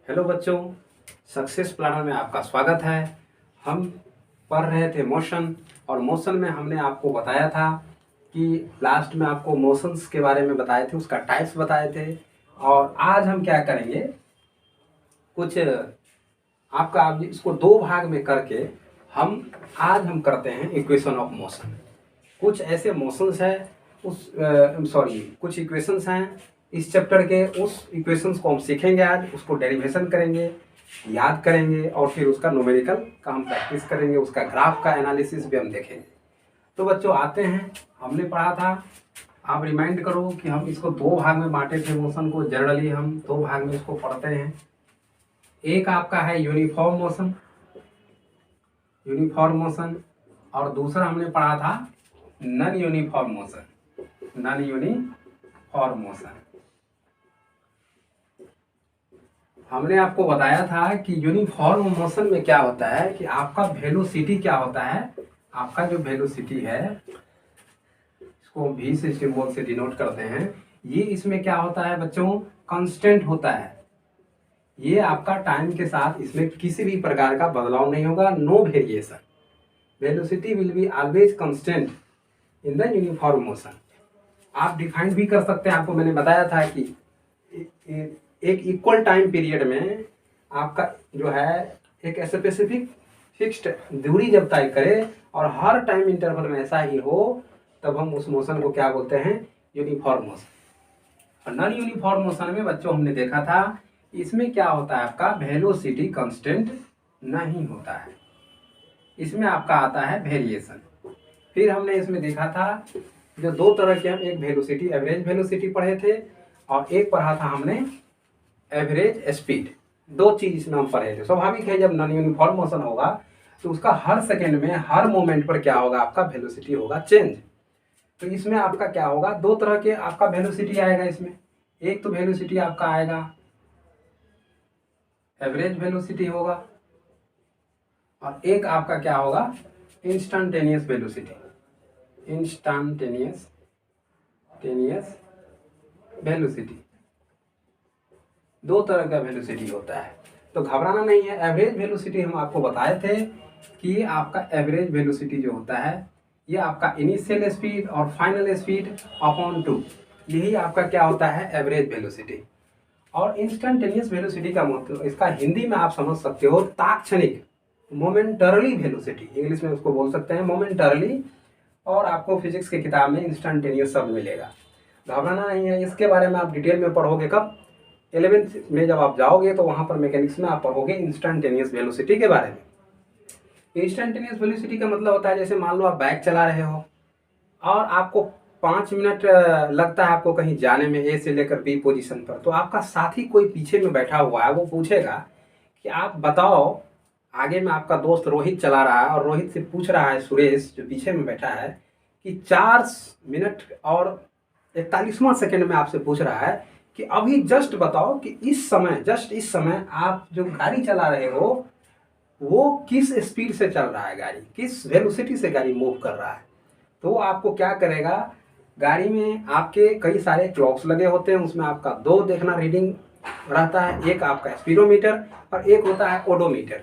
Hello बच्चों, success planner में आपका स्वागत है। हम पढ़ रहे थे मोशन, और मोशन में हमने आपको बताया था कि लास्ट में आपको मोशंस के बारे में बताए थे, उसका टाइप्स बताए थे। और आज हम क्या करेंगे, कुछ आपका अब इसको दो भाग में करके आज हम करते हैं इक्वेशन ऑफ मोशन। कुछ ऐसे मोशंस है कुछ इक्वेशंस हैं इस चैप्टर के। उस इक्वेशंस को हम सीखेंगे, आज उसको डेरिवेशन करेंगे, याद करेंगे, और फिर उसका न्यूमेरिकल का हम प्रैक्टिस करेंगे, उसका ग्राफ का एनालिसिस भी हम देखेंगे। तो बच्चों आते हैं, हमने पढ़ा था, आप रिमाइंड करो कि हम इसको दो भाग में बांटे थे मोशन को। जनरली हम दो भाग में इसको पढ़ते हैं। एक आपका है यूनिफॉर्म मोशन, और दूसरा हमने पढ़ा था नॉन यूनिफॉर्म मोशन। हमने आपको बताया था कि यूनिफॉर्म मोशन में क्या होता है कि आपका वेलोसिटी क्या होता है। आपका जो वेलोसिटी है, इसको v से सिंबल से डिनोट करते हैं, ये इसमें क्या होता है बच्चों, कांस्टेंट होता है। ये आपका टाइम के साथ इसमें किसी भी प्रकार का बदलाव नहीं होगा, no variation. Velocity will be always constant in the uniform motion. आप डिफाइन भी कर सकते हैं, आपको मैंने बताया था कि एक इक्वल टाइम पीरियड में आपका जो है एक स्पेसिफिक फिक्स्ड दूरी जब तय करे और हर टाइम इंटरवल में ऐसा ही हो, तब हम उस मोशन को क्या बोलते हैं, यूनिफॉर्म मोशन। और नॉन यूनिफॉर्म मोशन में बच्चों हमने देखा था, इसमें क्या होता है, आपका वेलोसिटी कांस्टेंट नहीं होता है, इसमें आपका आता है वेरिएशन। फिर हमने इसमें देखा था जो दो तरह के, हम एक वेलोसिटी एवरेज वेलोसिटी पढ़े थे, और एक पढ़ा था हमने एवरेज स्पीड। दो चीज इसमें हम पढ़े थे। स्वाभाविक है, जब नॉन यूनिफॉर्म मोशन होगा तो उसका हर सेकेंड में हर मोमेंट पर क्या होगा, आपका वेलोसिटी होगा चेंज। तो इसमें आपका क्या होगा, दो तरह के आपका वेलोसिटी आएगा इसमें। एक तो वेलोसिटी आपका आएगा एवरेज वेलोसिटी होगा, और एक आपका क्या होगा, इंस्टेंटेनियस वेलोसिटी। इंस्टेंटेनियस वेलोसिटी, दो तरह का वेलोसिटी होता है, तो घबराना नहीं है। एवरेज वेलोसिटी हम आपको बताए थे कि आपका एवरेज वेलोसिटी जो होता है, ये आपका इनिशियल स्पीड और फाइनल स्पीड अपॉन 2, यही आपका क्या होता है, एवरेज वेलोसिटी। और इंस्टेंटेनियस वेलोसिटी का मतलब, इसका हिंदी में आप समझ सकते हो, तात्क्षणिक, मोमेंटरली वेलोसिटी, इंग्लिश में उसको बोल सकते हैं मोमेंटरली, और आपको फिजिक्स की किताब में इंस्टेंटेनियस शब्द मिलेगा। घबराना नहीं है, इसके बारे में आप डिटेल में पढ़ोगे कब, 11th में जब आप जाओगे तो वहाँ पर मैकेनिक्स में आप पढ़ोगे इंस्टेंटेनियस वेलोसिटी के बारे में। इंस्टेंटेनियस वेलोसिटी का मतलब होता है, जैसे मान लो आप बाइक चला रहे हो और आपको 5 मिनट लगता है आपको कहीं जाने में, ए से लेकर बी पोजीशन पर, तो आपका साथी कोई पीछे में बैठा हुआ है, वो पूछेगा कि आप बताओ, आगे में आपका दोस्त रोहित चला रहा है और रोहित से पूछ रहा है सुरेश जो पीछे में बैठा है कि 4 मिनट और 41वां सेकेंड में आपसे पूछ रहा है कि अभी जस्ट बताओ कि इस समय आप जो गाड़ी चला रहे हो वो किस स्पीड से चल रहा है, गाड़ी किस वेलोसिटी से गाड़ी मूव कर रहा है। तो आपको क्या करेगा, गाड़ी में आपके कई सारे क्लॉक्स लगे होते हैं, उसमें आपका दो देखना रीडिंग रहता है, एक आपका स्पीडोमीटर और एक होता है ओडोमीटर।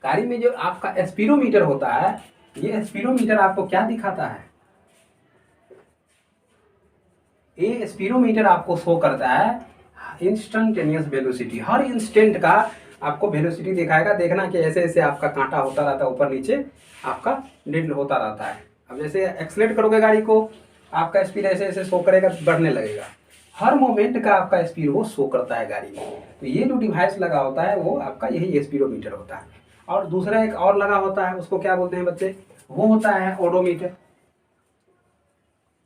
गाड़ी में जो आपका स्पीडोमीटर होता है, ये स्पीडोमीटर आपको क्या दिखाता है, ये स्पीडोमीटर आपको शो करता है इंस्टेंटेनियस वेलोसिटी। हर इंस्टेंट का आपको वेलोसिटी दिखाएगा। देखना कि ऐसे ऐसे आपका कांटा होता रहता है, ऊपर नीचे आपका नीडल होता रहता है। अब जैसे एक्सलेट करोगे गाड़ी को, आपका स्पीड ऐसे ऐसे शो करेगा, बढ़ने लगेगा। हर मोमेंट का आपका स्पीड वो शो करता है गाड़ी में। तो ये जो डिवाइस लगा होता है वो आपका यही स्पीडोमीटर होता है। और दूसरा एक और लगा होता है, उसको क्या बोलते हैं बच्चे, वो होता है ओडोमीटर।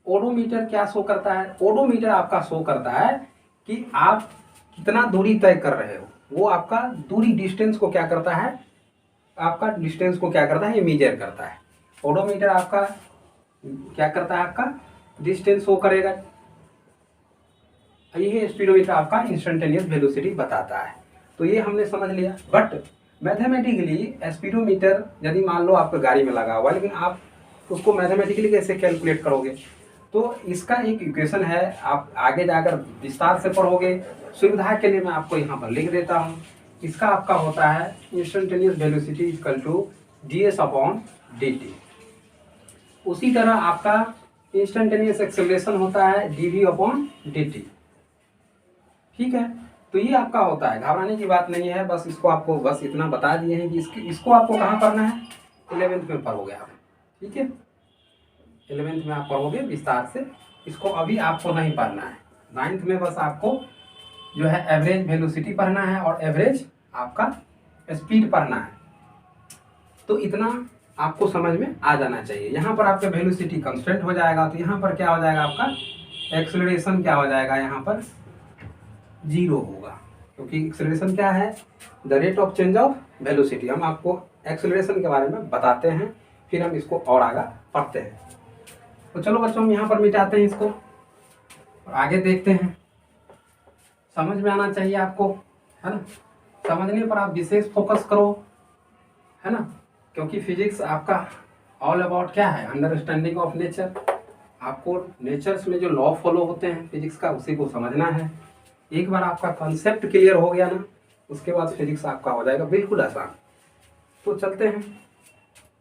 ओडोमीटर क्या शो करता है, ओडोमीटर आपका शो करता है कि आप कितना दूरी तय कर रहे हो। वो आपका दूरी डिस्टेंस को क्या करता है, आपका डिस्टेंस को क्या करता है, ये मेजर करता है। ओडोमीटर आपका क्या करता है, आपका डिस्टेंस शो करेगा। ये स्पीडोमीटर आपका इंस्टेंटेनियस वेलोसिटी बताता है। तो ये हमने समझ लिया। बट मैथमेटिकली स्पीडोमीटर यदि मान लो आपका गाड़ी में लगा हुआ है, लेकिन आप उसको मैथमेटिकली कैसे कैलकुलेट करोगे, तो इसका एक इक्वेशन है, आप आगे जाकर विस्तार से पढ़ोगे, सुविधा के लिए मैं आपको यहाँ पर लिख देता हूँ। इसका आपका होता है instantaneous velocity equal to ds upon dt। उसी तरह आपका इंस्टेंटेनियस एक्सेलरेशन होता है dv अपॉन dt। ठीक है, तो ये आपका होता है, घबराने की बात नहीं है, बस इसको आपको बस इतना बता दिए हैं कि इसको आपको कहाँ पढ़ना है, 11th में पढ़ोगे आप। ठीक है, 11th में आप पढ़ोगे विस्तार से, इसको अभी आपको नहीं पढ़ना है। 9th में बस आपको जो है एवरेज वेलोसिटी पढ़ना है और एवरेज आपका स्पीड पढ़ना है। तो इतना आपको समझ में आ जाना चाहिए। यहाँ पर आपका वेलोसिटी कांस्टेंट हो जाएगा, तो यहाँ पर क्या हो जाएगा, आपका एक्सेलरेशन क्या हो जाएगा, यहाँ पर 0 होगा, क्योंकि एक्सेलरेशन क्या है, the rate of change of velocity. हम आपको एक्सेलरेशन के बारे में बताते हैं, फिर हम इसको और आगे पढ़ते हैं। तो चलो बच्चों, हम यहाँ पर मिटाते हैं इसको और आगे देखते हैं। समझ में आना चाहिए आपको, है ना। समझने पर आप विशेष फोकस करो, है ना, क्योंकि फिजिक्स आपका ऑल अबाउट क्या है, अंडरस्टैंडिंग ऑफ नेचर। आपको नेचर्स में जो लॉ फॉलो होते हैं फिजिक्स का, उसी को समझना है। एक बार आपका कॉन्सेप्ट क्लियर हो गया ना, उसके बाद फिजिक्स आपका हो जाएगा बिल्कुल आसान। तो चलते हैं,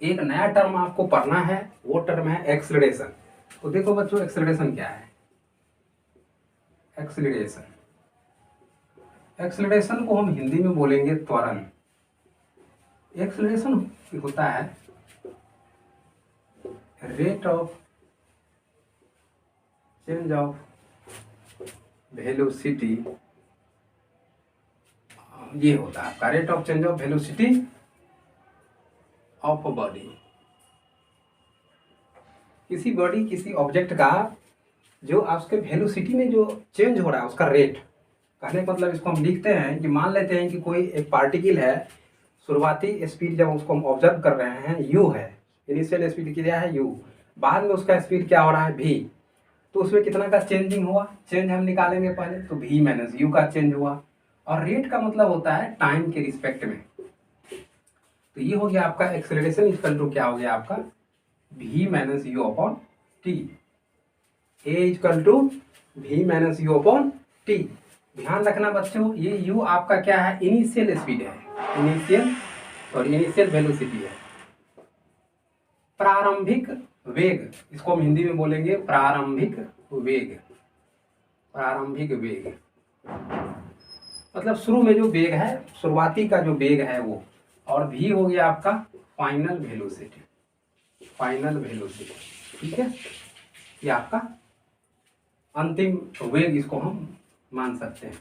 एक नया टर्म आपको पढ़ना है, वो टर्म है एक्सेलरेशन। तो देखो बच्चों, एक्सेलरेशन क्या है, एक्सेलरेशन, एक्सेलरेशन को हम हिंदी में बोलेंगे त्वरण। एक्सेलरेशन होता है rate of change of velocity, ये होता है आपका rate of change of velocity of a body. किसी बॉडी, किसी ऑब्जेक्ट का जो उसके वेलोसिटी में जो चेंज हो रहा है उसका रेट, कहने का मतलब इसको हम लिखते हैं कि मान लेते हैं कि कोई एक पार्टिकल है, शुरुआती स्पीड जब उसको हम ऑब्जर्व कर रहे हैं u है, इनिशियल स्पीड क्या है u, बाद में उसका स्पीड क्या हो रहा है v, तो उसमें कितना का चेंजिंग हुआ, चेंज हम निकालेंगे पहले, तो v माइनस u का चेंज हुआ। और रेट का मतलब होता है टाइम के रिस्पेक्ट में। तो ये हो गया आपका एक्सेलरेशन इक्वल टू क्या हो गया आपका v minus u upon t, a equal to v minus u upon t. ध्यान रखना बच्चों, ये u आपका क्या है, इनिशियल स्पीड है, इनिशियल और इनिशियल वेलोसिटी है, प्रारंभिक वेग, इसको हम हिंदी में बोलेंगे प्रारंभिक वेग। प्रारंभिक वेग मतलब शुरू में जो वेग है, शुरुआती का जो वेग है वो, और v हो गया आपका फाइनल वेलोसिटी, फाइनल वेलोसिटी। ठीक है, ये आपका अंतिम वेग, इसको हम मान सकते हैं,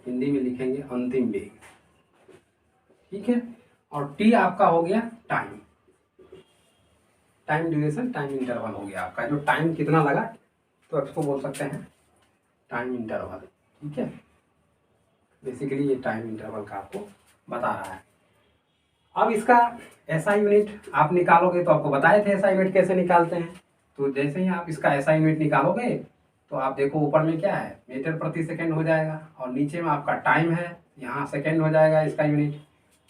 हिंदी में लिखेंगे अंतिम वेग। ठीक है, और t आपका हो गया time, time duration, time interval हो गया आपका, जो टाइम कितना लगा, तो इसको बोल सकते हैं टाइम इंटरवल। ठीक है, बेसिकली ये टाइम इंटरवल का आपको बता रहा है। अब इसका ऐसा यूनिट आप निकालोगे, तो आपको बताए थे ऐसा यूनिट कैसे निकालते हैं। तो जैसे ही आप इसका ऐसा यूनिट निकालोगे, तो आप देखो ऊपर में क्या है, मीटर प्रति सेकेंड हो जाएगा, और नीचे में आपका टाइम है, यहाँ सेकेंड हो जाएगा इसका यूनिट।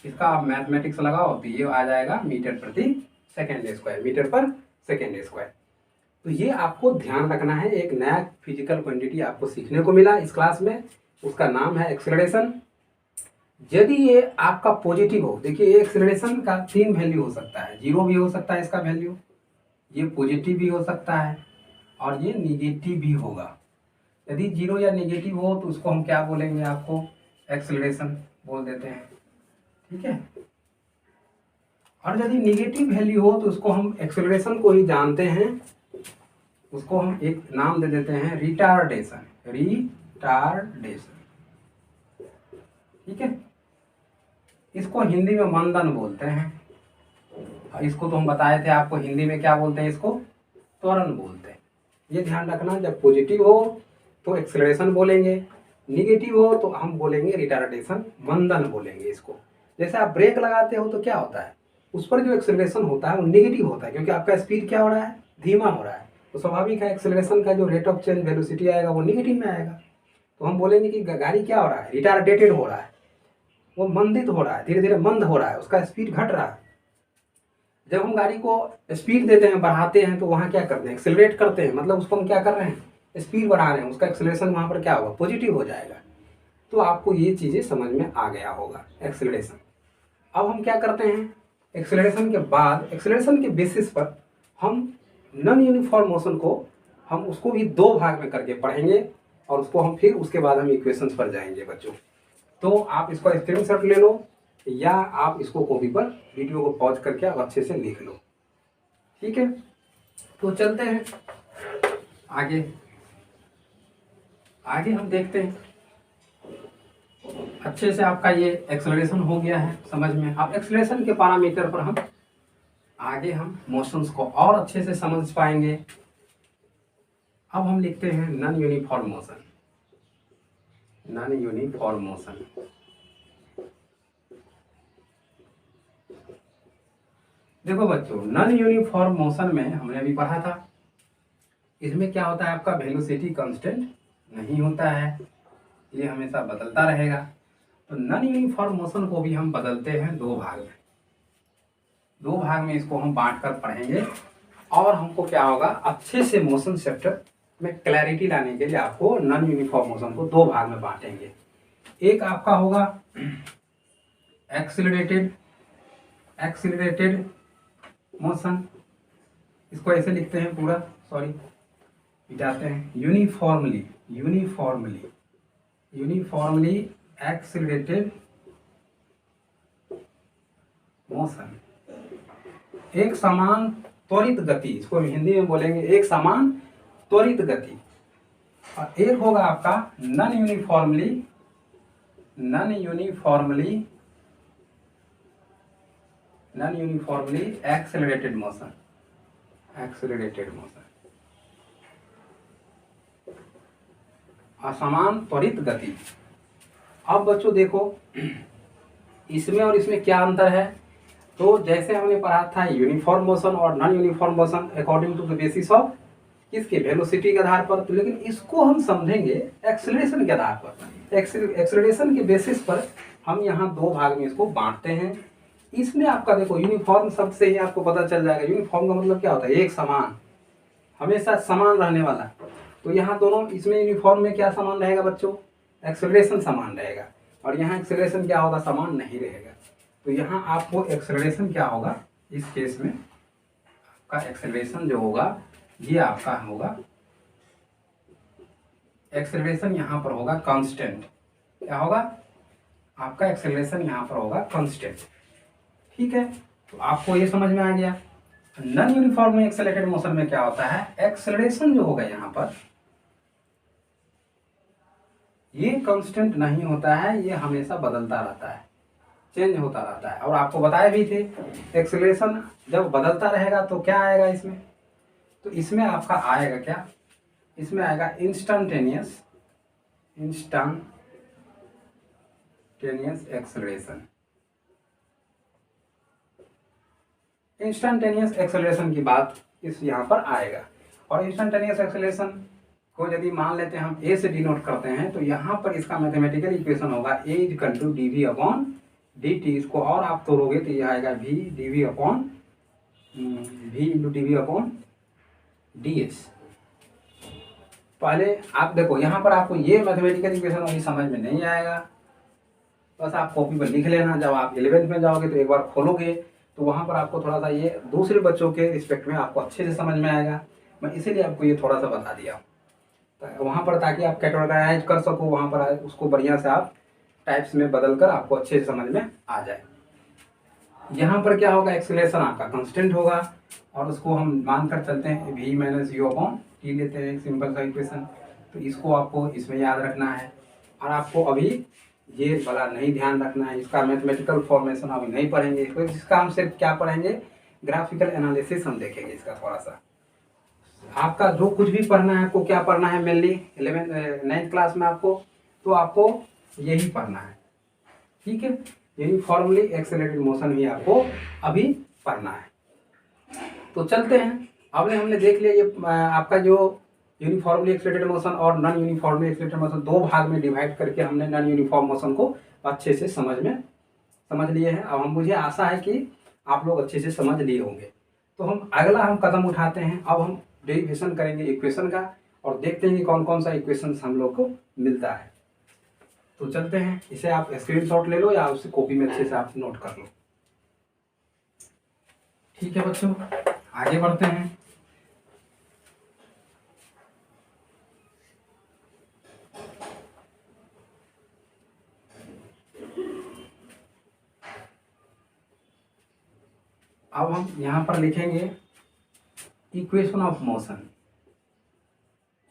इसका आप मैथमेटिक्स लगाओ तो ये आ जाएगा मीटर प्रति सेकेंड स्क्वायर, मीटर पर सेकेंड स्क्वायर। तो ये आपको ध्यान रखना है। एक नया फिजिकल क्वांटिटी आपको सीखने को मिला इस क्लास में, उसका नाम है एक्सेलरेशन। यदि ये आपका पॉजिटिव हो, देखिए ये एक्सेलरेशन का 3 वैल्यू हो सकता है, 0 भी हो सकता है इसका वैल्यू, ये पॉजिटिव भी हो सकता है, और ये निगेटिव भी होगा। यदि 0 या निगेटिव हो तो उसको हम क्या बोलेंगे, आपको एक्सेलरेशन बोल देते हैं। ठीक है, और यदि निगेटिव वैल्यू हो तो उसको हम एक्सेलरेशन को ही जानते हैं, उसको हम एक नाम दे देते हैं रिटार्डेशन, रिटार्डेशन। ठीक है, इसको हिंदी में मंदन बोलते हैं, इसको तो हम बताए थे आपको हिंदी में क्या बोलते हैं, इसको त्वरण बोलते हैं। ये ध्यान रखना, जब पॉजिटिव हो तो एक्सेलरेशन बोलेंगे, निगेटिव हो तो हम बोलेंगे रिटार्डेशन, मंदन बोलेंगे इसको। जैसे आप ब्रेक लगाते हो तो क्या होता है, उस पर जो एक्सेलरेशन होता है वो निगेटिव होता है, क्योंकि आपका स्पीड क्या हो रहा है, धीमा हो रहा है, तो स्वाभाविक है एक्सेलरेशन का जो रेट ऑफ चेंज वेलोसिटी आएगा वो निगेटिव में आएगा। तो हम बोलेंगे कि गाड़ी क्या हो रहा है, रिटार्डेटेड हो रहा है, वो मंदित हो रहा है, धीरे धीरे मंद हो रहा है, उसका स्पीड घट रहा है। जब हम गाड़ी को स्पीड देते हैं, बढ़ाते हैं, तो वहाँ क्या करते हैं, एक्सेलरेट करते हैं, मतलब उसको हम क्या कर रहे हैं, स्पीड बढ़ा रहे हैं, उसका एक्सेलरेशन वहाँ पर क्या होगा, पॉजिटिव हो जाएगा। तो आपको ये चीज़ें समझ में आ गया होगा, एक्सेलरेशन। अब हम क्या करते हैं, एक्सेलरेशन के बाद, एक्सेलरेशन के बेसिस पर हम नॉन यूनिफॉर्म मोशन को हम उसको भी दो भाग में करके पढ़ेंगे, और उसको हम फिर उसके बाद हम इक्वेशंस पर जाएंगे बच्चों। तो आप इसको स्क्रीनशॉट ले लो, या आप इसको कॉपी पर वीडियो को पॉज करके आप अच्छे से लिख लो, ठीक है। तो चलते हैं आगे। आगे हम देखते हैं, अच्छे से आपका ये एक्सेलरेशन हो गया है समझ में। अब एक्सेलरेशन के पैरामीटर पर हम आगे हम मोशंस को और अच्छे से समझ पाएंगे। अब हम लिखते हैं non uniform motion. Non uniform motion, देखो बच्चों, नॉन यूनिफॉर्म मोशन में हमने अभी पढ़ा था, इसमें क्या होता है, आपका वेलोसिटी कांस्टेंट नहीं होता है, ये हमेशा बदलता रहेगा। तो नॉन यूनिफॉर्म मोशन को भी हम बदलते हैं दो भाग में। दो भाग में इसको हम बांट कर पढ़ेंगे, और हमको क्या होगा, अच्छे से मोशन चैप्टर में क्लैरिटी लाने के लिए आपको नॉन यूनिफॉर्म मोशन को दो भाग में बांटेंगे। एक आपका होगा एक्सिलरेटेड मोशन, इसको ऐसे लिखते हैं पूरा, सॉरी मिटाते हैं, यूनिफॉर्मली एक्सिलरेटेड मोशन, एक समान त्वरित गति, इसको हिंदी में बोलेंगे एक समान त्वरित गति। और एक होगा आपका नॉन यूनिफॉर्मली एक्सेलरेटेड मोशन, असमान त्वरित गति। अब बच्चों देखो, इसमें और इसमें क्या अंतर है। तो जैसे हमने पढ़ा था यूनिफॉर्म मोशन और non uniform motion according to the basis of किसके, वेलोसिटी के आधार पर। तो लेकिन इसको हम समझेंगे एक्सेलरेशन के आधार पर। एक्सेलरेशन के बेसिस पर हम यहाँ दो भाग में इसको बांटते हैं। इसमें आपका देखो यूनिफॉर्म शब्द से ही आपको पता चल जाएगा, यूनिफॉर्म का मतलब क्या होता है, एक समान, हमेशा समान रहने वाला। तो यहाँ दोनों, इसमें यूनिफॉर्म में क्या समान रहेगा बच्चों, एक्सेलरेशन समान रहेगा, और यहाँ एक्सेलरेशन क्या होगा, समान नहीं रहेगा। तो यहाँ आपको एक्सेलरेशन क्या होगा, इस केस में आपका एक्सेलरेशन जो होगा, ये आपका होगा एक्सेलरेशन, यहाँ पर होगा कांस्टेंट। क्या होगा आपका एक्सेलरेशन, यहाँ पर होगा कांस्टेंट, ठीक है। तो आपको ये समझ में आ गया। नॉन यूनिफॉर्म में एक्सेलरेटेड मोशन में क्या होता है, एक्सेलरेशन जो होगा यहाँ पर, ये कांस्टेंट नहीं होता है, ये हमेशा बदलता रहता है, चेंज होता रहता है। और आपको बताए भी थे, एक्सेलरेशन जब बदलता रहेगा तो क्या आएगा इसमें, तो इसमें आपका आएगा क्या, इसमें आएगा इंस्टैन्टेनियस एक्सेलरेशन। इंस्टैन्टेनियस एक्सेलरेशन की बात इस यहाँ पर आएगा। और इंस्टैन्टेनियस एक्सेलरेशन को यदि मान लेते हैं हम ए से डिनोट करते हैं, तो यहाँ पर इसका मैथमेटिकल इक्वेशन होगा A equal to dv upon dt। इसको और आप तोड़ोगे तो ये आएगा v dv अपॉन ds। पहले आप देखो, यहाँ पर आपको ये मैथमेटिकल इक्वेशन अभी समझ में नहीं आएगा, बस आप कॉपी पर लिख लेना। जब आप 11th में जाओगे तो एक बार खोलोगे तो वहाँ पर आपको थोड़ा सा ये दूसरे बच्चों के रिस्पेक्ट में आपको अच्छे से समझ में आएगा। मैं इसीलिए आपको ये थोड़ा सा बता दिया वहाँ पर, ताकि आप कैटेगराइज कर सको वहाँ पर, उसको बढ़िया से आप टाइप्स में बदल कर आपको अच्छे से समझ में आ जाए। यहाँ पर क्या होगा, एक्सेलरेशन आपका कांस्टेंट होगा, और उसको हम मान कर चलते हैं v minus u upon T लेते हैं, एक सिंपल सा इक्वेशन। तो इसको आपको इसमें याद रखना है, और आपको अभी ये वाला नहीं ध्यान रखना है, इसका मैथमेटिकल फॉर्मेशन अभी नहीं पढ़ेंगे। तो इसका हम सिर्फ क्या पढ़ेंगे, ग्राफिकल एनालिसिस हम देखेंगे इसका थोड़ा सा। आपका जो कुछ भी पढ़ना है, आपको क्या पढ़ना है मेनली 9th क्लास में आपको, तो आपको यही पढ़ना है, ठीक है। यूनिफॉर्मली एक्सेलरेटेड मोशन ही आपको अभी पढ़ना है। तो चलते हैं, अब हमने देख लिया ये आपका जो यूनिफॉर्मली एक्सेलरेटेड मोशन और नॉन यूनिफॉर्मली एक्सेलरेटेड मोशन दो भाग में डिवाइड करके हमने नॉन यूनिफॉर्म मोशन को अच्छे से समझ लिए हैं। अब मुझे आशा है कि आप लोग अच्छे से समझ लिए होंगे। तो हम अगला कदम उठाते हैं, अब हम डेरिवेशन करेंगे इक्वेशन का और देखते हैं कि कौन कौन सा इक्वेशन हम लोग को मिलता है। तो चलते हैं, इसे आप स्क्रीनशॉट ले लो या उसे कॉपी में अच्छे से आप नोट कर लो। ठीक है बच्चों, आगे बढ़ते हैं। अब हम यहाँ पर लिखेंगे equation of motion,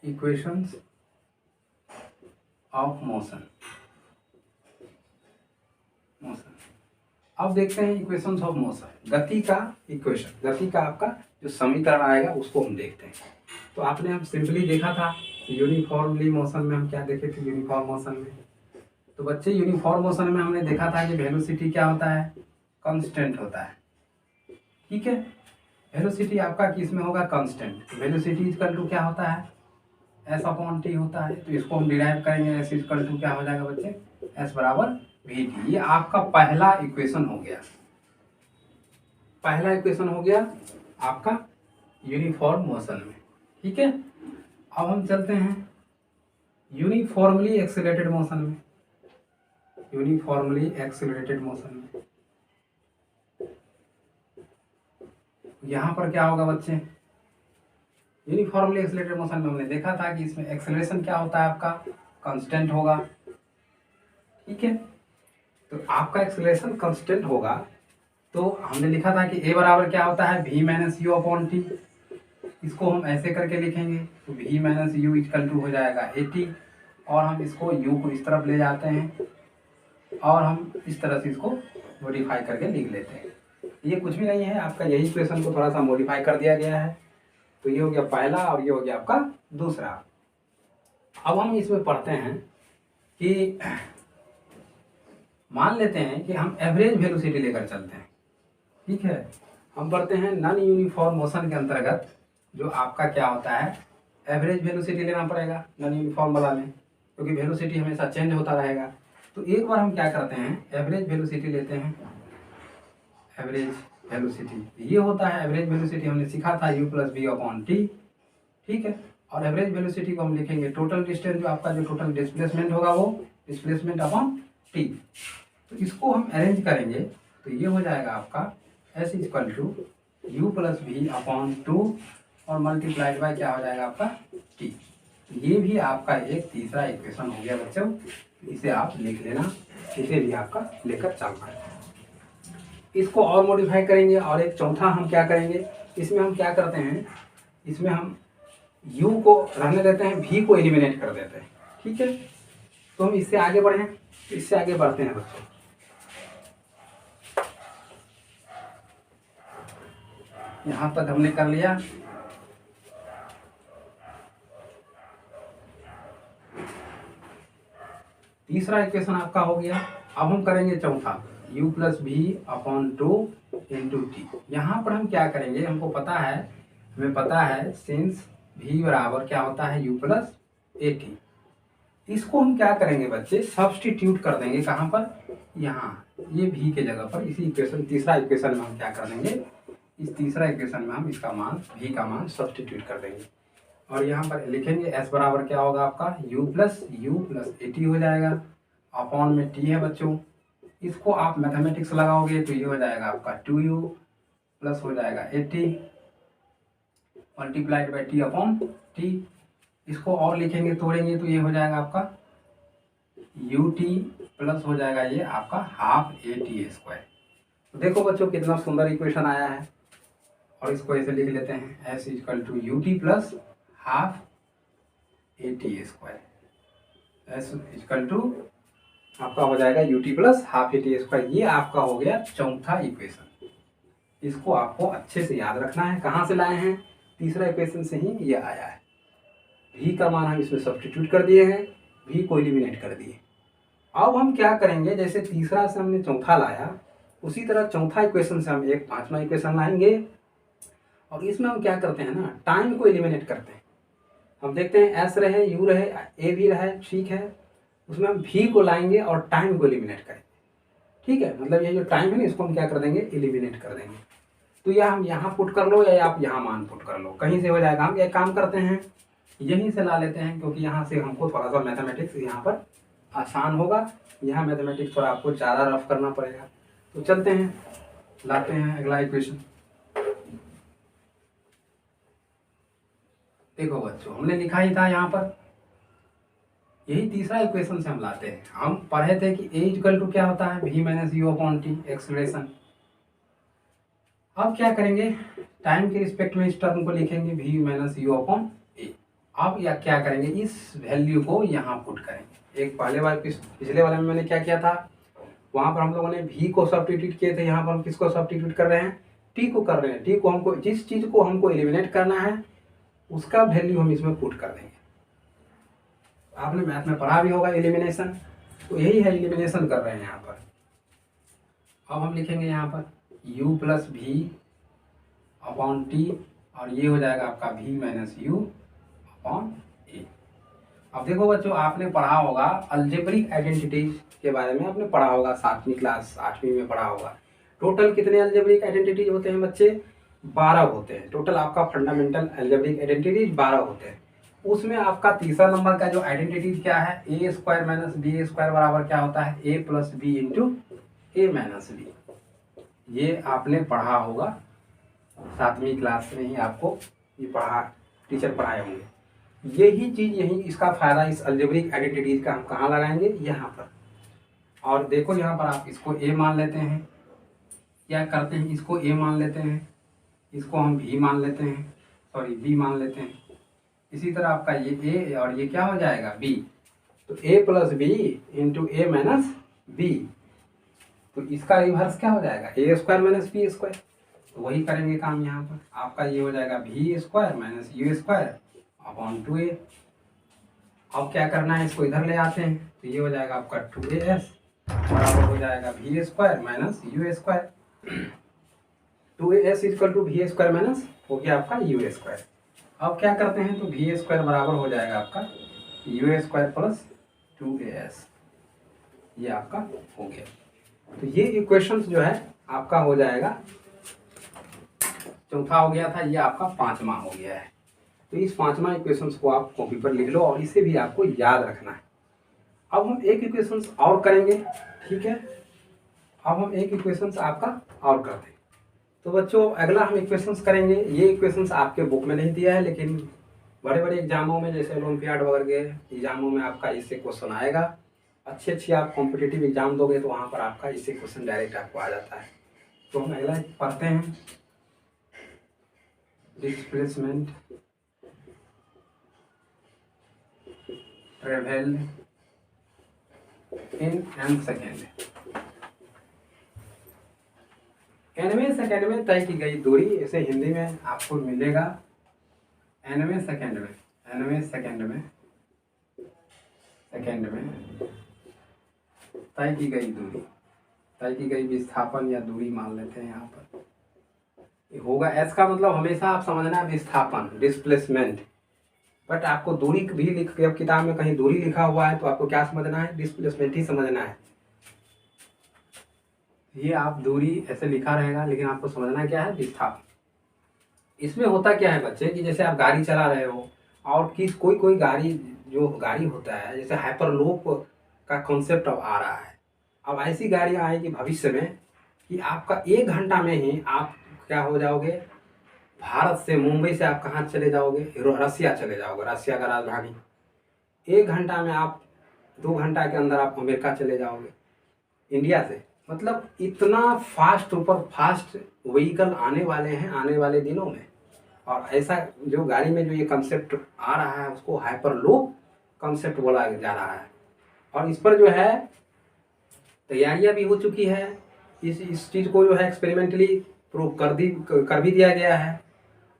equations of motion. अब देखते हैं इक्वेशंस ऑफ मोशन, गति का इक्वेशन, गति का आपका जो समीकरण आएगा उसको हम देखते हैं। तो आपने हम सिंपली देखा था यूनिफॉर्मली मोशन में हम क्या देखे थे, यूनिफॉर्म मोशन में। तो बच्चे यूनिफॉर्म मोशन में हमने देखा था कि वेलोसिटी क्या होता है, कांस्टेंट होता है। ठीक है, वेलोसिटी आपका किस में होगा, कांस्टेंट। वेलोसिटी इक्वल टू क्या होता है, एस अपॉन टी होता है। तो इसको हम डिराइव करेंगे, एस इक्वल टू क्या हो जाएगा बच्चे, एस बराबर वी टी। ये आपका पहला इक्वेशन हो गया, पहला इक्वेशन हो गया आपका यूनिफॉर्म मोशन में। ठीक है, अब हम चलते हैं यूनिफॉर्मली एक्सीलरेटेड मोशन में, यूनिफॉर्मली एक्सीलरेटेड मोशन में। यहाँ पर क्या होगा बच्चे, यूनिफॉर्मली एक्सीलरेटेड मोशन में हमने देखा था कि इसमें एक्सेलरेशन क्या होता है आपका, कांस्टेंट होगा। ठीक है, तो आपका एक्सेलरेशन कांस्टेंट होगा। तो हमने लिखा था कि ए बराबर क्या होता है, v minus u upon t. इसको हम ऐसे करके लिखेंगे, तो v minus u equal to हो जाएगा ए टी, और हम इसको यू को इस तरफ ले जाते हैं और हम इस तरह से इसको मॉडिफाई करके लिख लेते हैं। ये कुछ भी नहीं है, आपका यही इक्वेशन को थोड़ा सा मॉडिफाई कर दिया गया है। तो ये हो गया पहला और ये हो गया आपका दूसरा। अब हम इसमें पढ़ते हैं कि मान लेते हैं कि हम एवरेज वेलोसिटी लेकर चलते हैं। ठीक है, हम पढ़ते हैं नॉन यूनिफॉर्म मोशन के अंतर्गत जो आपका क्या होता है, एवरेज वेलोसिटी लेना पड़ेगा नॉन यूनिफॉर्म वाला में, क्योंकि वेलोसिटी हमेशा चेंज होता रहेगा। तो एक बार हम क्या करते हैं, एवरेज वेलोसिटी लेते हैं, एवरेज वेलोसिटी ये होता है, एवरेज वेलोसिटी हमने सीखा था u plus v upon t. ठीक है, और एवरेज वेलोसिटी को हम लिखेंगे टोटल डिस्टेंस, जो आपका जो टोटल डिस्प्लेसमेंट होगा वो डिस्प्लेसमेंट अपॉन टी। तो इसको हम अरेंज करेंगे, तो ये हो जाएगा आपका s equal to u plus v upon two और मल्टीप्लाइड बाय क्या हो जाएगा आपका टी। ये भी आपका एक तीसरा इक्वेशन हो गया बच्चों, इसे आप लिख लेना, इसे भी आपका लेकर चलना है। इसको और मॉडिफाई करेंगे और एक चौथा हम क्या करेंगे, इसमें हम क्या करते हैं, इसमें हम u को रहने देते हैं, v को एलिमिनेट कर देते हैं। ठीक है, तो हम इससे आगे बढ़ें, इससे आगे बढ़ते हैं बच्चों। यहाँ तक हमने कर लिया। तीसरा इक्वेशन आपका हो गया। अब हम करेंगे चौथा, u plus v upon two into t. यहाँ पर हम क्या करेंगे, हमको पता है, हमें पता है सिंस v बराबर क्या होता है u प्लस ए टी। इसको हम क्या करेंगे बच्चे, सब्सटीट्यूट कर देंगे, कहाँ पर, यहाँ ये v के जगह पर। इसी इक्वेशन तीसरा इक्वेशन में हम क्या कर देंगे, इस तीसरा इक्वेशन में हम इसका मान v का मान सब्सटीट्यूट कर देंगे और यहाँ पर लिखेंगे s बराबर क्या होगा आपका u प्लस ए टी हो जाएगा, अपॉन में t है बच्चों। इसको आप मैथमेटिक्स लगाओगे तो ये हो जाएगा आपका 2u प्लस हो जाएगा 80 multiplied by T upon t. इसको और लिखेंगे, तोड़ेंगे तो ये हो जाएगा आपका ut प्लस हो जाएगा ये आपका हाफ ए टी स्क्वायर। तो देखो बच्चों कितना सुंदर इक्वेशन आया है, और इसको ऐसे लिख लेते हैं s equal to u t plus half a t square. s equal to आपका हो जाएगा u t plus half a t square. ये आपका हो गया चौथा इक्वेशन। इसको आपको अच्छे से याद रखना है, कहाँ से लाए हैं, तीसरा इक्वेशन से ही ये आया है। v का मान हम इसमें सब्स्टिट्यूट कर दिए हैं, v को एलिमिनेट कर दिए। अब हम क्या करेंगे, जैसे तीसरा से हमने चौथा लाया, उसी तरह चौथा इक्वेशन से हम एक पांचवा इक्वेशन लाएंगे और इसमें हम क्या करते हैं ना, टाइम को एलिमिनेट करते हैं। हम देखते हैं s रहे, u रहे, a भी रहे, ठीक है, उसमें हम v को लाएंगे और टाइम को एलिमिनेट करेंगे। ठीक है, मतलब ये जो टाइम है ना इसको हम क्या कर देंगे, एलिमिनेट कर देंगे। तो या हम यहाँ पुट कर लो या आप यहाँ मान पुट कर लो, कहीं से हो जाएगा। हम एक काम करते हैं, यहीं से ला लेते हैं, क्योंकि यहाँ से हमको थोड़ा सा मैथमेटिक्स यहाँ पर आसान होगा। यहाँ मैथमेटिक्स थोड़ा आपको ज़्यादा रफ करना पड़ेगा। तो चलते हैं, लाते हैं अगला इक्वेशन। देखो बच्चों, हमने लिखा ही था यहाँ पर, यही तीसरा इक्वेशन से हम लाते हैं। हम पढ़े थे कि ए इक्वल टू क्या होता है, v minus u upon T expression. अब क्या करेंगे, टाइम के रिस्पेक्ट में इस टर्म को लिखेंगे v minus u upon a. अब या क्या करेंगे, इस वैल्यू को यहाँ पुट करेंगे। एक पहले वाले पिछले वाले में मैंने क्या किया था, वहाँ पर हम लोगों ने v को सब्स्टिट्यूट किए थे, यहाँ पर हम किसको सब्स्टिट्यूट कर रहे हैं, t को कर रहे हैं। t को हमको, जिस चीज़ को हमको एलिमिनेट करना है उसका वैल्यू हम इसमें पुट कर देंगे। आपने मैथ में पढ़ा भी होगा एलिमिनेशन, तो यही है, एलिमिनेशन कर रहे हैं यहाँ पर। अब हम लिखेंगे यहाँ पर u plus v upon t, और ये हो जाएगा आपका v minus u upon a. अब देखो बच्चों, आपने पढ़ा होगा अलजेब्रिक आइडेंटिटीज के बारे में, आपने पढ़ा होगा 7वीं क्लास 8वीं में पढ़ा होगा। टोटल कितने अलजेब्रिक आइडेंटिटीज होते हैं बच्चे, 12 होते हैं। टोटल आपका फंडामेंटल अलजेब्रिक आइडेंटिटीज 12 होते हैं। उसमें आपका तीसरा नंबर का जो आइडेंटिटी क्या है, ए स्क्वायर माइनस बी स्क्वायर बराबर क्या होता है, ए प्लस बी इंटू ए माइनस बी। ये आपने पढ़ा होगा 7वीं क्लास में ही, आपको ये पढ़ा, टीचर पढ़ाए होंगे। यही चीज़, यही इसका फायदा, इस अलजेब्रिक आइडेंटिटीज का हम कहाँ लगाएंगे, यहाँ पर। और देखो यहाँ पर आप इसको ए मान लेते हैं, क्या करते हैं, इसको ए मान लेते हैं, इसको हम भी मान लेते हैं, सॉरी बी मान लेते हैं। इसी तरह आपका ये ए और ये क्या हो जाएगा, बी। तो ए प्लस बी इंटू ए माइनस बी, तो इसका रिवर्स क्या हो जाएगा, ए स्क्वायर माइनस बी स्क्वायर। तो वही करेंगे काम यहाँ पर। आपका ये हो जाएगा v square minus u square upon 2a। अब क्या करना है, इसको इधर ले आते हैं, तो ये हो जाएगा आपका 2as बराबर हो जाएगा v square minus u square. 2as equal to v square minus हो गया आपका यू स्क्वायर। अब क्या करते हैं, तो भी स्क्वायर बराबर हो जाएगा आपका यू स्क्वायर प्लस 2as, ये आपका हो गया। तो ये इक्वेशंस जो है आपका हो जाएगा, चौथा हो गया था, ये आपका 5वां हो गया है। तो इस 5वां इक्वेशंस को आप कॉपी पर लिख लो और इसे भी आपको याद रखना है। अब हम एक इक्वेशंस और करेंगे, ठीक है। अब हम एक इक्वेशंस आपका और करते हैं। तो बच्चों, अगला हम इक्वेशंस करेंगे। ये इक्वेशंस आपके बुक में नहीं दिया है, लेकिन बड़े बड़े एग्जामों में, जैसे ओलंपियाड वगैरह के एग्जामों में आपका इससे क्वेश्चन आएगा। अच्छी आप कॉम्पिटिटिव एग्जाम दोगे तो वहाँ पर आपका इससे क्वेश्चन डायरेक्ट आपको आ जाता है। तो हम अगला पढ़ते हैं, displacement travel in n second. nवें सेकेंड में तय की गई दूरी, इसे हिंदी में आपको मिलेगा nवें सेकेंड में, nवें सेकेंड में तय की गई दूरी, तय की गई विस्थापन या दूरी मान लेते हैं यहाँ पर। होगा s का मतलब हमेशा आप समझना विस्थापन, डिस्प्लेसमेंट। बट आपको दूरी भी लिख, जब किताब में कहीं दूरी लिखा हुआ है तो आपको क्या समझना है, डिस्प्लेसमेंट ही समझना है। ये आप दूरी ऐसे लिखा रहेगा, लेकिन आपको समझना क्या है, विस्थापन। इसमें होता क्या है बच्चे, कि जैसे आप गाड़ी चला रहे हो और कोई गाड़ी, जो गाड़ी होता है, जैसे हाइपरलूप का कॉन्सेप्ट अब आ रहा है। अब ऐसी गाड़ियाँ आएगी भविष्य में कि आपका 1 घंटा में ही आप क्या हो जाओगे, भारत से, मुंबई से आप कहाँ चले जाओगे, रसिया चले जाओगे, रसिया का राजधानी। 1 घंटा में आप, 2 घंटा के अंदर आप अमेरिका चले जाओगे इंडिया से। मतलब इतना फास्ट, ऊपर फास्ट व्हीकल आने वाले हैं आने वाले दिनों में। और ऐसा जो गाड़ी में जो ये कंसेप्ट आ रहा है उसको हाइपरलूप कंसेप्ट बोला जा रहा है। और इस पर जो है तैयारियां भी हो चुकी है। इस चीज़ को जो है एक्सपेरिमेंटली प्रूव कर भी दिया गया है।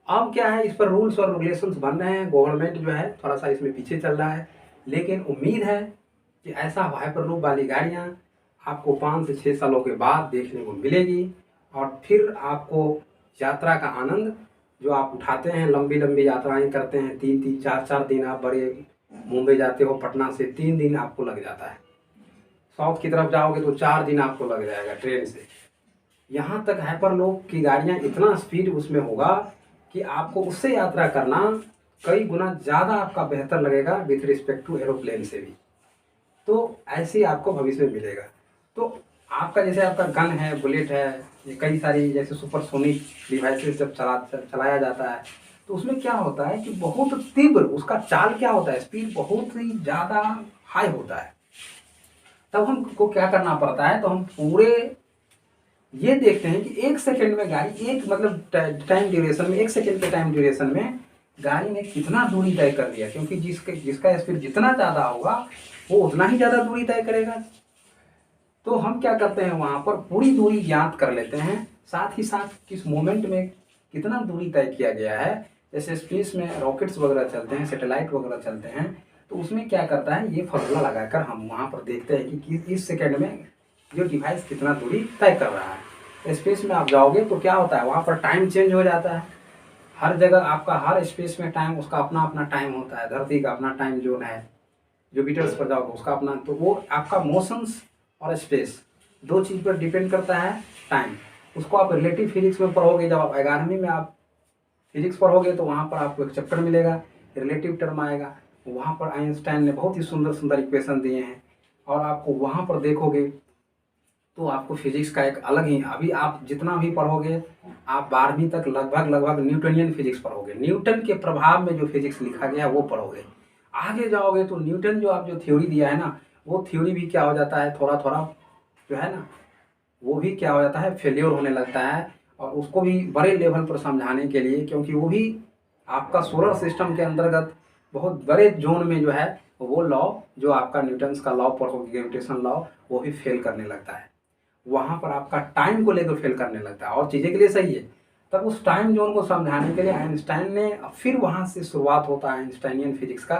अब क्या है, इस पर रूल्स और रेगुलेशंस बन रहे हैं। गवर्नमेंट जो है थोड़ा सा इसमें पीछे चल रहा है, लेकिन उम्मीद है कि ऐसा हाइपरलूप वाली गाड़ियाँ आपको 5 से 6 सालों के बाद देखने को मिलेगी। और फिर आपको यात्रा का आनंद जो आप उठाते हैं, लंबी लंबी यात्राएं करते हैं, 3-3, 4-4 दिन आप बड़े मुंबई जाते हो, पटना से 3 दिन आपको लग जाता है। साउथ की तरफ जाओगे तो 4 दिन आपको लग जाएगा ट्रेन से। यहाँ तक हाइपरलूप की गाड़ियाँ इतना स्पीड उसमें होगा कि आपको उससे यात्रा करना कई गुना ज़्यादा आपका बेहतर लगेगा विथ रिस्पेक्ट टू एरोप्लेन से भी। तो ऐसे ही आपको भविष्य में मिलेगा। तो आपका जैसे आपका गन है, बुलेट है, ये कई सारी जैसे सुपरसोनिक डिवाइसेस जब चलाया जाता है तो उसमें क्या होता है कि बहुत तीव्र उसका चाल क्या होता है, स्पीड बहुत ही ज़्यादा हाई होता है। तब हमको क्या करना पड़ता है, तो हम पूरे ये देखते हैं कि 1 सेकेंड में गाड़ी एक मतलब टाइम ड्यूरेशन में 1 सेकेंड के टाइम ड्यूरेशन में गाड़ी ने कितना दूरी तय कर लिया, क्योंकि जिसका स्पीड जितना ज़्यादा होगा वो उतना ही ज़्यादा दूरी तय करेगा। तो हम क्या करते हैं, वहाँ पर पूरी दूरी ज्ञात कर लेते हैं, साथ ही साथ किस मोमेंट में कितना दूरी तय किया गया है। जैसे स्पेस में रॉकेट्स वगैरह चलते हैं, सैटेलाइट वगैरह चलते हैं, तो उसमें क्या करता है, ये फॉर्मूला लगाकर हम वहाँ पर देखते हैं कि इस सेकेंड में जो डिवाइस कितना दूरी तय कर रहा है। स्पेस में आप जाओगे तो क्या होता है, वहाँ पर टाइम चेंज हो जाता है। हर जगह आपका हर स्पेस में टाइम उसका अपना अपना टाइम होता है। धरती का अपना टाइम जोन है, जुपिटर्स पर जाओगे उसका अपना। तो वो आपका मोशंस और स्पेस दो चीज़ पर डिपेंड करता है टाइम। उसको आप रिलेटिव फिजिक्स में पढ़ोगे, जब आप 11वीं में आप फिजिक्स पढ़ोगे तो वहाँ पर आपको एक चैप्टर मिलेगा, रिलेटिव टर्म आएगा। वहाँ पर आइंस्टाइन ने बहुत ही सुंदर सुंदर इक्वेशन दिए हैं, और आपको वहाँ पर देखोगे तो आपको फिजिक्स का एक अलग ही, अभी आप जितना भी पढ़ोगे आप 12वीं तक लगभग न्यूटनियन फिजिक्स पढ़ोगे। न्यूटन के प्रभाव में जो फिजिक्स लिखा गया है वो पढ़ोगे। आगे जाओगे तो न्यूटन जो थ्योरी दिया है ना, वो थ्योरी भी क्या हो जाता है, थोड़ा थोड़ा जो है ना, वो भी क्या हो जाता है, फेल्योर होने लगता है। और उसको भी बड़े लेवल पर समझाने के लिए, क्योंकि वो भी आपका सोलर सिस्टम के अंतर्गत बहुत बड़े जोन में जो है वो लॉ, जो आपका न्यूटन्स का लॉ पढ़ोगे, ग्रेविटेशन लॉ, वो भी फेल करने लगता है। वहाँ पर आपका टाइम को लेकर फेल करने लगता है, और चीज़ें के लिए सही है। तब उस टाइम जोन को समझाने के लिए आइंस्टाइन ने, फिर वहाँ से शुरुआत होता है आइंस्टाइनियन फिजिक्स का,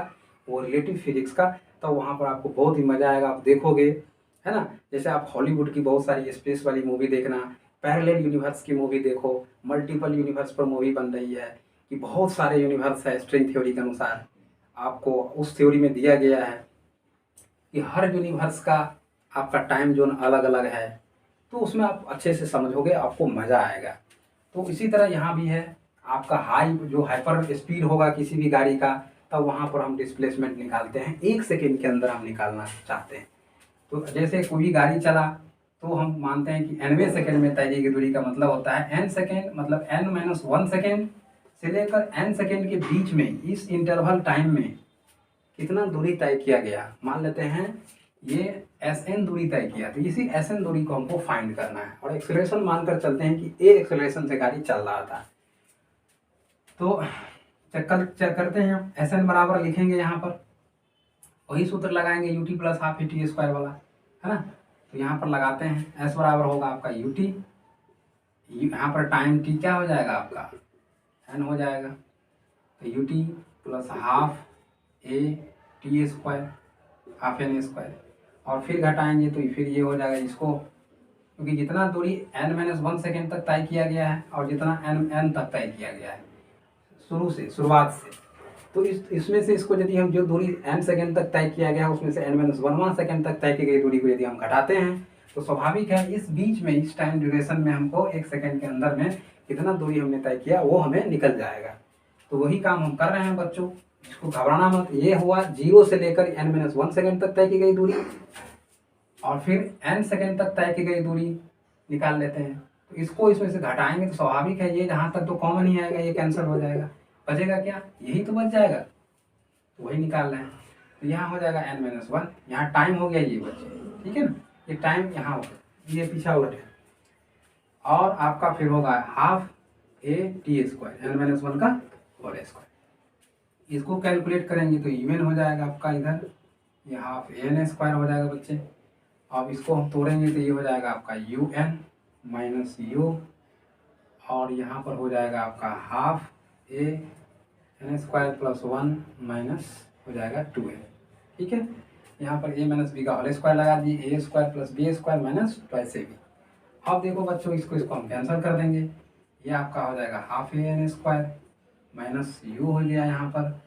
वो रिलेटिव फिजिक्स का। तो वहाँ पर आपको बहुत ही मज़ा आएगा, आप देखोगे, है ना। जैसे आप हॉलीवुड की बहुत सारी स्पेस वाली मूवी देखना, पैरेलल यूनिवर्स की मूवी देखो, मल्टीपल यूनिवर्स पर मूवी बन रही है कि बहुत सारे यूनिवर्स है। स्ट्रिंग थ्योरी के अनुसार आपको उस थ्योरी में दिया गया है कि हर यूनिवर्स का आपका टाइम जोन अलग अलग है। तो उसमें आप अच्छे से समझोगे, आपको मज़ा आएगा। तो इसी तरह यहाँ भी है, आपका हाई जो हाइपर स्पीड होगा किसी भी गाड़ी का, तब वहाँ पर हम डिस्प्लेसमेंट निकालते हैं, 1 सेकेंड के अंदर हम निकालना चाहते हैं। तो जैसे कोई भी गाड़ी चला तो हम मानते हैं कि nवें सेकेंड में तय की गई दूरी का मतलब होता है n सेकेंड, मतलब n-1 सेकेंड से लेकर n सेकेंड के बीच में, इस इंटरवल टाइम में कितना दूरी तय किया गया। मान लेते हैं ये Sn दूरी तय किया, तो इसी Sn दूरी को हमको फाइंड करना है। और एक्सेलरेशन मानकर चलते हैं कि a एक्सेलरेशन से गाड़ी चल रहा था। तो चेक करते हैं, हम Sn बराबर लिखेंगे, यहाँ पर वही सूत्र लगाएंगे, ut plus half T square वाला, है ना। तो यहाँ पर लगाते हैं, s बराबर होगा आपका ut, यहाँ पर टाइम t क्या हो जाएगा आपका n हो जाएगा, तो ut plus half a T square, half an square, और फिर घटाएंगे तो फिर ये हो जाएगा इसको, क्योंकि जितना दूरी n-1 सेकेंड तक तय किया गया है और जितना n तक तय किया गया है शुरुआत से, तो इसमें से इसको यदि हम जो दूरी n सेकेंड तक तय किया गया है उसमें से n-1 सेकेंड तक तय की गई दूरी को यदि हम घटाते हैं तो स्वाभाविक है इस बीच में, इस टाइम ड्यूरेशन में हमको 1 सेकेंड के अंदर में कितना दूरी हमने तय किया वो हमें निकल जाएगा। तो वही काम हम कर रहे हैं बच्चों, इसको घबराना मत। ये हुआ 0 से लेकर n-1 सेकेंड तक तय की गई दूरी, और फिर n सेकेंड तक तय की गई दूरी निकाल लेते हैं। तो इसको इसमें से घटाएंगे तो स्वाभाविक है ये जहाँ तक तो कॉमन ही आएगा, ये कैंसिल हो जाएगा, बचेगा क्या, यही तो बच जाएगा। तो वही निकाल रहे हैं, तो यहाँ हो जाएगा n-1, यहाँ टाइम हो गया ये बच्चे, ठीक है ना, ये टाइम यहाँ हो गया, ये पीछा उलट है। और आपका फिर होगा half a T square, n-1 का होल स्क्वायर। इसको कैलकुलेट करेंगे तो un हो जाएगा आपका, इधर ये हाफ an स्क्वायर हो जाएगा बच्चे। अब इसको हम तोड़ेंगे तो ये हो जाएगा आपका un माइनस u, और यहाँ पर हो जाएगा आपका half a n square plus 1 minus हो जाएगा 2a, ठीक है। यहाँ पर a माइनस बी का होल स्क्वायर लगा दिए, a square plus b square minus 2ab। अब देखो बच्चों, इसको हम कैंसिल कर देंगे, ये आपका हो जाएगा half a n square minus u हो गया यहाँ पर,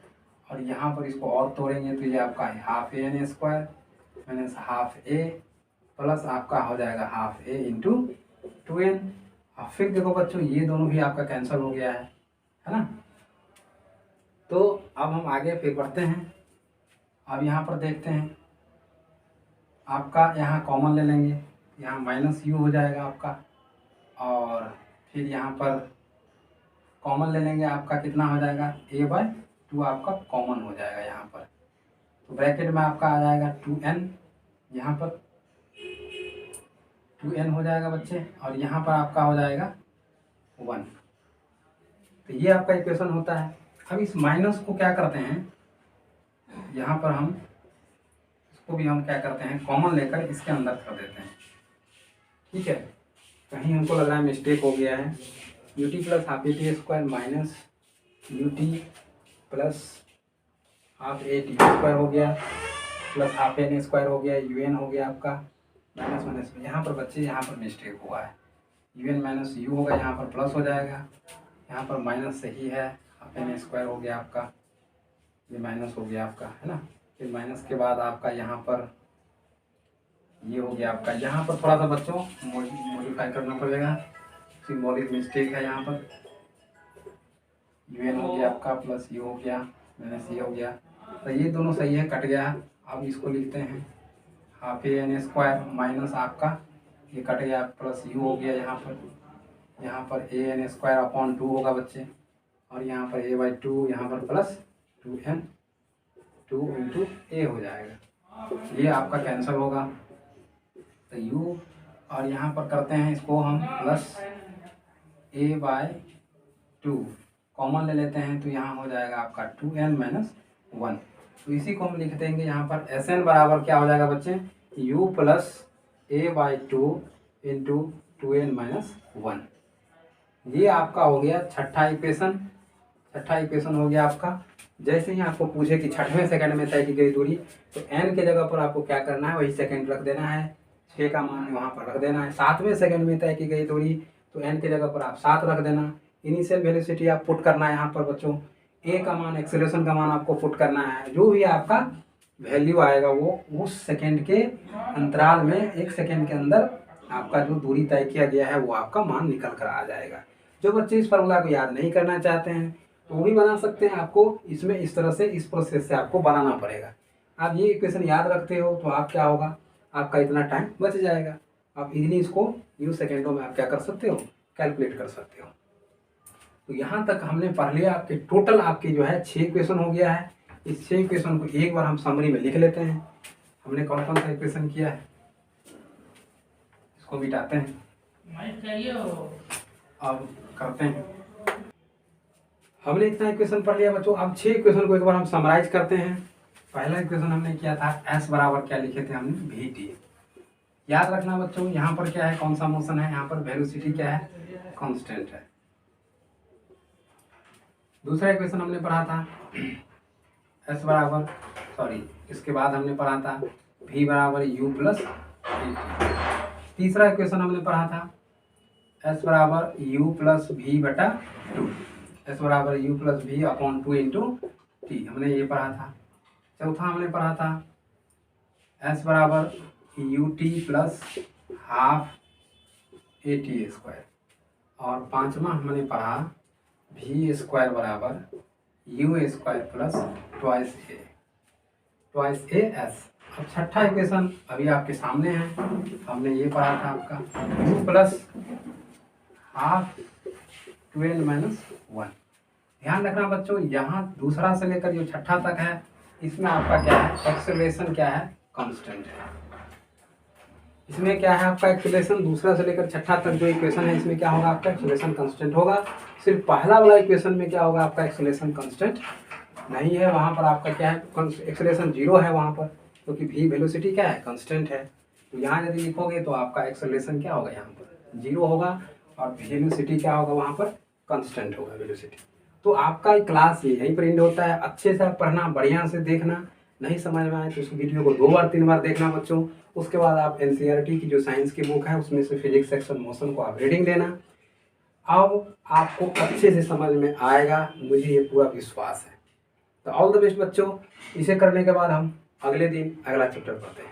और यहाँ पर इसको और तोड़ेंगे तो ये आपका half a n square minus half a plus आपका हो जाएगा हाफ ए इंटू 2n। और फिर देखो बच्चों ये दोनों भी आपका कैंसिल हो गया है ना। तो अब हम आगे फिर बढ़ते हैं। अब यहाँ पर देखते हैं, आपका यहाँ कॉमन ले लेंगे, यहाँ माइनस यू हो जाएगा आपका, और फिर यहाँ पर कॉमन ले लेंगे, आपका कितना हो जाएगा a/2 आपका कॉमन हो जाएगा यहाँ पर। तो ब्रैकेट में आपका आ जाएगा 2n, यहाँ पर 2n हो जाएगा बच्चे, और यहाँ पर आपका हो जाएगा 1। तो ये आपका इक्वेशन होता है। अब इस माइनस को क्या करते हैं, यहाँ पर हम इसको भी हम क्या करते हैं कॉमन लेकर इसके अंदर कर देते हैं। ठीक है, कहीं हमको लग रहा है मिस्टेक हो गया है। ut plus half a t square minus ut plus half a t square हो गया, प्लस हाफ एन स्क्वायर हो गया, un हो गया आपका माइनस माइनस में। यहाँ पर बच्चे यहाँ पर मिस्टेक हुआ है, un माइनस u होगा, यहाँ पर प्लस हो जाएगा, यहाँ पर माइनस सही है, हाफ एन स्क्वायर हो गया आपका, ये माइनस हो गया आपका, है ना। फिर माइनस के बाद आपका यहाँ पर ये हो गया आपका, यहाँ पर थोड़ा सा बच्चों मॉडिफाई करना पड़ेगा, सिंबॉलिक मिस्टेक है यहाँ पर। un हो गया आपका प्लस u हो गया माइनस ये हो गया, तो ये दोनों सही है, कट गया। अब इसको लिखते हैं half A N square minus आपका ये कट गया प्लस u हो गया, यहाँ पर ए एन स्क्वायर अपॉन 2 होगा बच्चे, और यहाँ पर a/2, यहाँ पर प्लस 2n 2 इंटू ए हो जाएगा, ये आपका कैंसिल होगा। तो u और यहाँ पर करते हैं इसको हम प्लस a/2 कॉमन ले लेते हैं, तो यहाँ हो जाएगा आपका 2n माइनस 1। तो इसी को हम लिख देंगे यहाँ पर Sn बराबर क्या हो जाएगा बच्चे, u plus a/2 into 2n minus 1। ये आपका हो गया छठा इक्वेशन। छठा इक्वेशन हो गया आपका। जैसे ही आपको पूछे कि छठवें सेकंड में तय की गई दूरी, तो n के जगह पर आपको क्या करना है, वही सेकंड रख देना है, 6 का मान वहाँ पर रख देना है। 7वें सेकंड में तय की गई दूरी, तो n के जगह पर आप 7 रख देना। इनिशियल वेलोसिटी आप पुट करना है यहाँ पर बच्चों, a का मान एक्सेलरेशन का मान आपको पुट करना है, जो भी आपका वैल्यू आएगा वो उस सेकंड के अंतराल में 1 सेकंड के अंदर आपका जो दूरी तय किया गया है वो आपका मान निकल कर आ जाएगा। जो बच्चे इस फार्मूला को याद नहीं करना चाहते हैं तो वो भी बना सकते हैं, आपको इसमें इस तरह से इस प्रोसेस से आपको बनाना पड़ेगा। आप ये इक्वेशन याद रखते हो तो आप क्या होगा, आपका इतना टाइम बच जाएगा। आप इजली इसको यूँ सेकेंडों में आप क्या कर सकते हो, कैलकुलेट कर सकते हो। तो यहाँ तक हमने पढ़ लिया, आपके टोटल आपके जो है 6 इक्वेशन हो गया है। इस 6 इक्वेशन को एक बार हम समरी में लिख लेते हैं। हमने कौन कौन सा इक्वेशन किया है, इसको मिटाते हैं, अब करते हैं। हमने इतना इक्वेशन पढ़ लिया बच्चों। अब 6 इक्वेशन को एक बार हम समराइज करते हैं। पहला इक्वेशन हमने किया था s बराबर क्या लिखे थे हमने, vt। याद रखना बच्चों, यहाँ पर क्या है, कौन सा मोशन है, यहाँ पर वेलोसिटी क्या है, कांस्टेंट है। दूसरा इक्वेशन हमने पढ़ा था s बराबर, इसके बाद हमने पढ़ा था v बराबर u प्लस vt। तीसरा इक्वेशन हमने पढ़ा था s बराबर u प्लस v बटा 2, s बराबर u plus v upon 2 into T, हमने ये पढ़ा था। चौथा हमने पढ़ा था s बराबर ut plus half a t square, और पांचवा हमने पढ़ा v स्क्वायर बराबर u square plus twice A S. अब छठा इक्वेशन अभी आपके सामने है, हमने ये पढ़ा था आपका u प्लस हाफ 12 माइनस 1। ध्यान रखना बच्चों, यहाँ दूसरा से लेकर जो छठा तक है इसमें आपका क्या है, एक्सेलरेशन क्या है, कांस्टेंट है। इसमें क्या है आपका एक्सेलरेशन, दूसरा से लेकर छठा तक जो इक्वेशन है इसमें क्या होगा, आपका एक्सेलरेशन कांस्टेंट होगा। सिर्फ पहला वाला इक्वेशन में क्या होगा, आपका एक्सेलरेशन कांस्टेंट नहीं है, वहाँ पर आपका क्या है, एक्सेलरेशन 0 है वहाँ पर, क्योंकि v वेलोसिटी क्या है, कांस्टेंट है। तो यहाँ यदि लिखोगे तो आपका एक्सेलरेशन क्या होगा, यहाँ पर 0 होगा, और वेलोसिटी क्या होगा, वहाँ पर कांस्टेंट होगा वेलोसिटी। तो आपका क्लास यहीं पर एंड होता है। अच्छे से पढ़ना, बढ़िया से देखना, नहीं समझ में आए तो उस वीडियो को 2 बार 3 बार देखना बच्चों। उसके बाद आप एनसीईआरटी की जो साइंस की बुक है उसमें से फिजिक्स सेक्शन मोशन को आप रीडिंग देना। अब आपको अच्छे से समझ में आएगा, मुझे ये पूरा विश्वास है। तो ऑल द बेस्ट बच्चों। इसे करने के बाद हम अगले दिन अगला चैप्टर पढ़ते हैं।